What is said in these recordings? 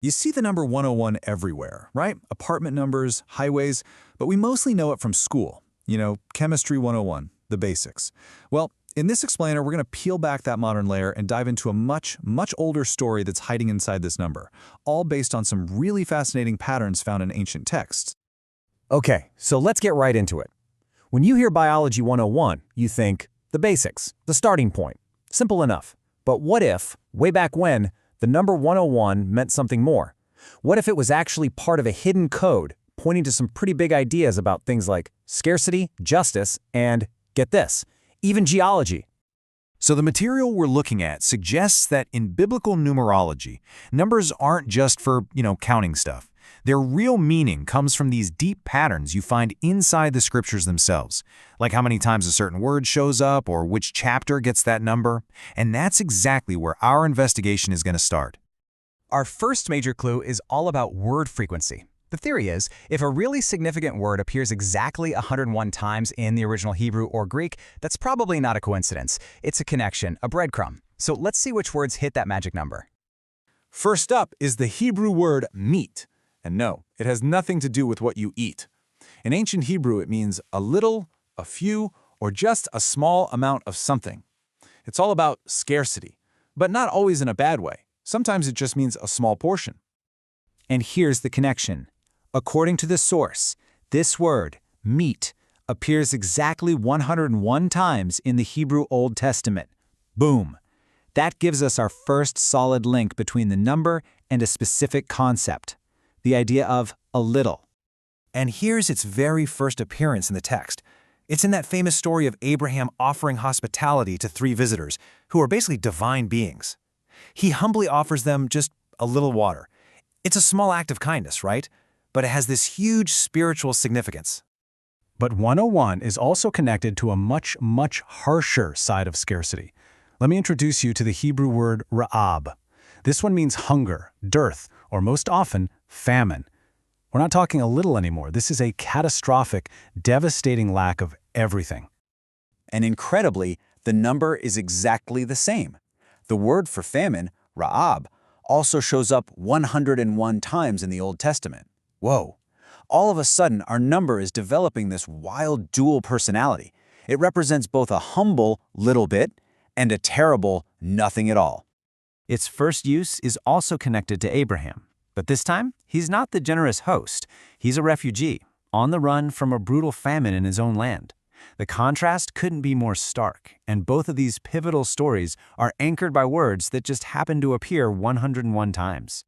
You see the number 101 everywhere, right? Apartment numbers, highways, but we mostly know it from school. Chemistry 101, the basics. Well, in this explainer, we're going to peel back that modern layer and dive into a much, much older story that's hiding inside this number, all based on some really fascinating patterns found in ancient texts. Okay, so let's get right into it. When you hear Biology 101, you think the basics, the starting point. Simple enough. But what if, way back when, the number 101 meant something more? What if it was actually part of a hidden code, pointing to some pretty big ideas about things like scarcity, justice, and, get this, even geology? So the material we're looking at suggests that in biblical numerology, numbers aren't just for, counting stuff. Their real meaning comes from these deep patterns you find inside the scriptures themselves, like how many times a certain word shows up or which chapter gets that number. And that's exactly where our investigation is going to start. Our first major clue is all about word frequency. The theory is, if a really significant word appears exactly 101 times in the original Hebrew or Greek, that's probably not a coincidence. It's a connection, a breadcrumb. So let's see which words hit that magic number. First up is the Hebrew word meat. And no, it has nothing to do with what you eat. In ancient Hebrew, it means a little, a few, or just a small amount of something. It's all about scarcity, but not always in a bad way. Sometimes it just means a small portion. And here's the connection. According to the source, this word, meat, appears exactly 101 times in the Hebrew Old Testament. Boom! That gives us our first solid link between the number and a specific concept. The idea of a little. And here's its very first appearance in the text. It's in that famous story of Abraham offering hospitality to 3 visitors, who are basically divine beings. He humbly offers them just a little water. It's a small act of kindness, right? But it has this huge spiritual significance. But 101 is also connected to a much, much harsher side of scarcity. Let me introduce you to the Hebrew word ra'ab. This one means hunger, dearth, or most often, famine. We're not talking a little anymore. This is a catastrophic, devastating lack of everything. And incredibly, the number is exactly the same. The word for famine, ra'ab, also shows up 101 times in the Old Testament. Whoa! All of a sudden, our number is developing this wild dual personality. It represents both a humble little bit and a terrible nothing at all. Its first use is also connected to Abraham. But this time, he's not the generous host. He's a refugee, on the run from a brutal famine in his own land. The contrast couldn't be more stark, and both of these pivotal stories are anchored by words that just happen to appear 101 times.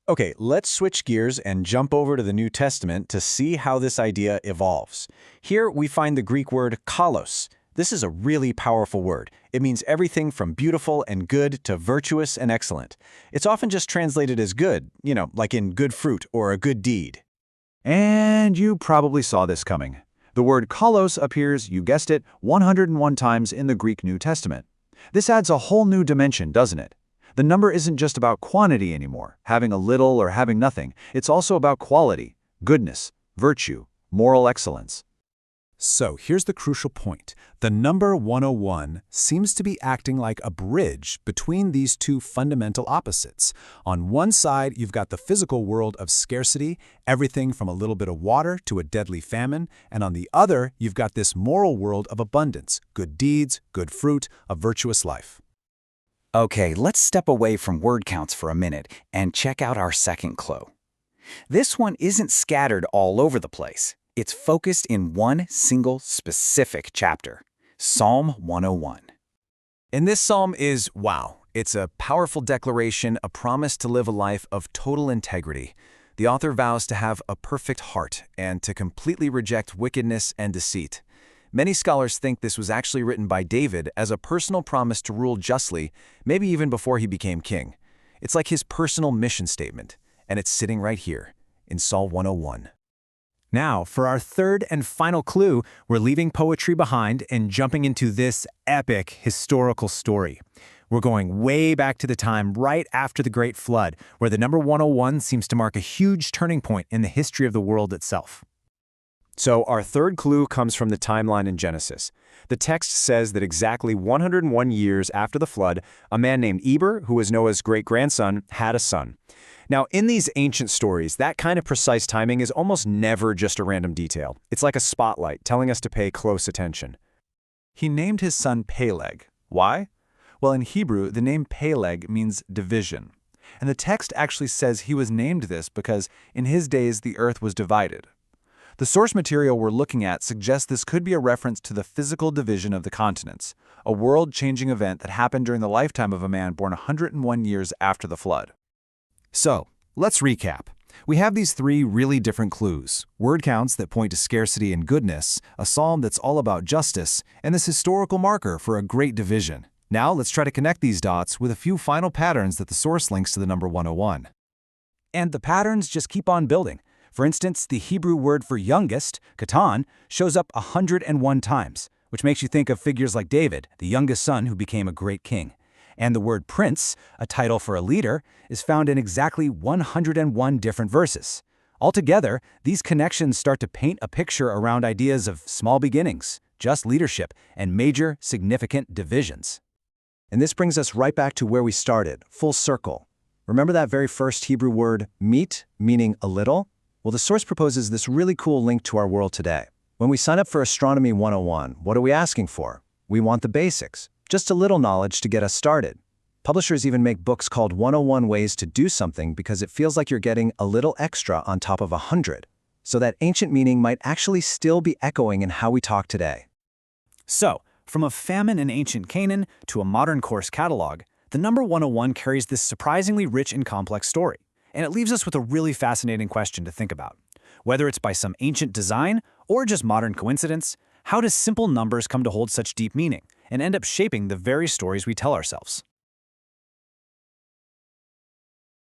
Okay, let's switch gears and jump over to the New Testament to see how this idea evolves. Here we find the Greek word kalos. This is a really powerful word. It means everything from beautiful and good to virtuous and excellent. It's often just translated as good, like in good fruit or a good deed. And you probably saw this coming. The word kalos appears, you guessed it, 101 times in the Greek New Testament. This adds a whole new dimension, doesn't it? The number isn't just about quantity anymore, having a little or having nothing. It's also about quality, goodness, virtue, moral excellence. So here's the crucial point. The number 101 seems to be acting like a bridge between these two fundamental opposites. On one side, you've got the physical world of scarcity, everything from a little bit of water to a deadly famine, and on the other, you've got this moral world of abundance, good deeds, good fruit, a virtuous life. Okay, let's step away from word counts for a minute and check out our second clue. This one isn't scattered all over the place. It's focused in one single specific chapter, Psalm 101. And this psalm is, wow, it's a powerful declaration, a promise to live a life of total integrity. The author vows to have a perfect heart and to completely reject wickedness and deceit. Many scholars think this was actually written by David as a personal promise to rule justly, maybe even before he became king. It's like his personal mission statement, and it's sitting right here in Psalm 101. Now, for our third and final clue, we're leaving poetry behind and jumping into this epic historical story. We're going way back to the time right after the Great Flood, where the number 101 seems to mark a huge turning point in the history of the world itself. So our third clue comes from the timeline in Genesis. The text says that exactly 101 years after the flood, a man named Eber, who was Noah's great-grandson, had a son. Now, in these ancient stories, that kind of precise timing is almost never just a random detail. It's like a spotlight telling us to pay close attention. He named his son Peleg. Why? Well, in Hebrew, the name Peleg means division. And the text actually says he was named this because in his days the earth was divided. The source material we're looking at suggests this could be a reference to the physical division of the continents, a world-changing event that happened during the lifetime of a man born 101 years after the flood. So, let's recap. We have these three really different clues: word counts that point to scarcity and goodness, a psalm that's all about justice, and this historical marker for a great division. Now let's try to connect these dots with a few final patterns that the source links to the number 101. And the patterns just keep on building. For instance, the Hebrew word for youngest, katan, shows up 101 times, which makes you think of figures like David, the youngest son who became a great king. And the word prince, a title for a leader, is found in exactly 101 different verses. Altogether, these connections start to paint a picture around ideas of small beginnings, just leadership, and major, significant divisions. And this brings us right back to where we started, full circle. Remember that very first Hebrew word, meet, meaning a little? Well, the source proposes this really cool link to our world today. When we sign up for Astronomy 101, what are we asking for? We want the basics, just a little knowledge to get us started. Publishers even make books called 101 Ways to Do Something because it feels like you're getting a little extra on top of 100. So that ancient meaning might actually still be echoing in how we talk today. So, from a famine in ancient Canaan to a modern course catalog, the number 101 carries this surprisingly rich and complex story. And it leaves us with a really fascinating question to think about. Whether it's by some ancient design or just modern coincidence, how do simple numbers come to hold such deep meaning and end up shaping the very stories we tell ourselves?